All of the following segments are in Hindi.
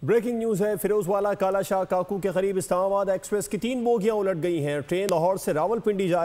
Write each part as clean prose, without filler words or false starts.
ब्रेकिंग न्यूज है। फिरोजवाला कालाशाह काकू के करीब इस्लामाबाद एक्सप्रेस की 3 बोगियां उलट गई हैं। ट्रेन लाहौर से रावलपिंडी जा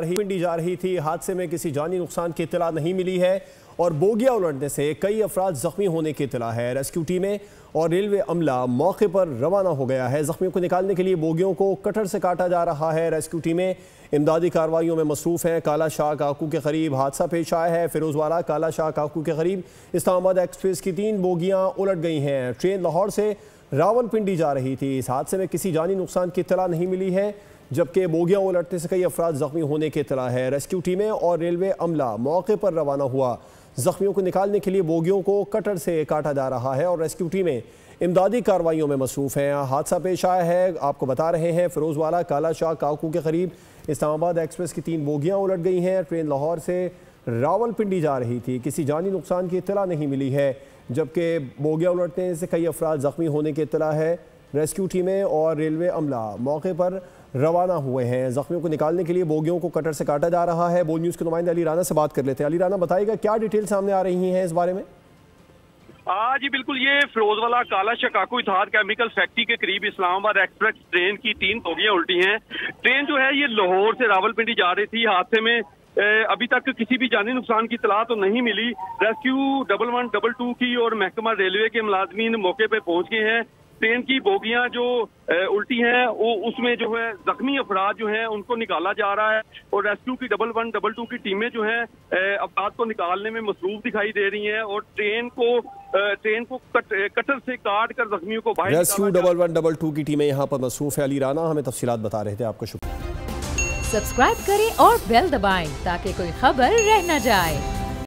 रही थी। हादसे में किसी जानी नुकसान की इत्तला नहीं मिली है और बोगियां उलटने से कई अफराद जख्मी होने की इत्तला है। रेस्क्यू टीमें और रेलवे अमला मौके पर रवाना हो गया है। जख्मियों को निकालने के लिए बोगियों को कटर से काटा जा रहा है। रेस्क्यू टीमें इमदादी कार्रवाइयों में मसरूफ़ हैं। कालाशाह काकू के करीब हादसा पेश आया है। फिरोजवाला कालाशाह काकू के करीब इस्लामाबाद एक्सप्रेस की 3 बोगियां उलट गई हैं। ट्रेन लाहौर से रावलपिंडी जा रही थी। इस हादसे में किसी जानी नुकसान की इत्तला नहीं मिली है, जबकि बोगियां उलटने से कई अफराद जख्मी होने की इत्तला है। रेस्क्यू टीमें और रेलवे अमला मौके पर रवाना हुआ। जख्मियों को निकालने के लिए बोगियों को कटर से काटा जा रहा है और रेस्क्यू टीमें इमदादी कार्रवाइयों में मसरूफ़ हैं। हादसा पेश आया है, आपको बता रहे हैं, फिरोजवाला कालाशाह काकू के करीब इस्लामाबाद एक्सप्रेस की 3 बोगियां उलट गई हैं। ट्रेन लाहौर से रावलपिंडी जा रही थी। किसी जानी नुकसान की इत्तला नहीं मिली है, जबकि बोगियां उलटने से कई अफराद जख्मी होने की इत्तला है। रेस्क्यू टीमें और रेलवे अमला मौके पर रवाना हुए हैं। जख्मियों को निकालने के लिए बोगियों को कटर से काटा जा रहा है। बोल न्यूज़ के नुमाइंदे अली राना से बात कर लेते हैं। अली राना, बताइएगा क्या डिटेल सामने आ रही हैं इस बारे में? जी बिल्कुल, ये फिरोजवाला कालाशाह काकू इत्तेहाद केमिकल फैक्ट्री के करीब इस्लामाबाद एक्सप्रेस ट्रेन की 3 बोगियां उल्टी हैं। ट्रेन जो है ये लाहौर से रावलपिंडी जा रही थी। हादसे में अभी तक किसी भी जानी नुकसान की इत्तला तो नहीं मिली। रेस्क्यू 1112 की और महकमा रेलवे के मुलाजमीन मौके पे पहुंच गए हैं। ट्रेन की बोगियां जो उल्टी हैं वो उसमें जो है जख्मी अफराद जो हैं उनको निकाला जा रहा है और रेस्क्यू की 1112 की टीमें जो हैं अफराद को निकालने में मसरूफ दिखाई दे रही हैं और ट्रेन को कटर से काट कर जख्मियों को बाहर। रेस्क्यू 1112 की टीमें यहाँ पर मसरूफ है। अली राना हमें तफसीलात बता रहे थे, आपको शुक्रिया। सब्सक्राइब करें और बेल दबाएं ताकि कोई खबर रह न जाए।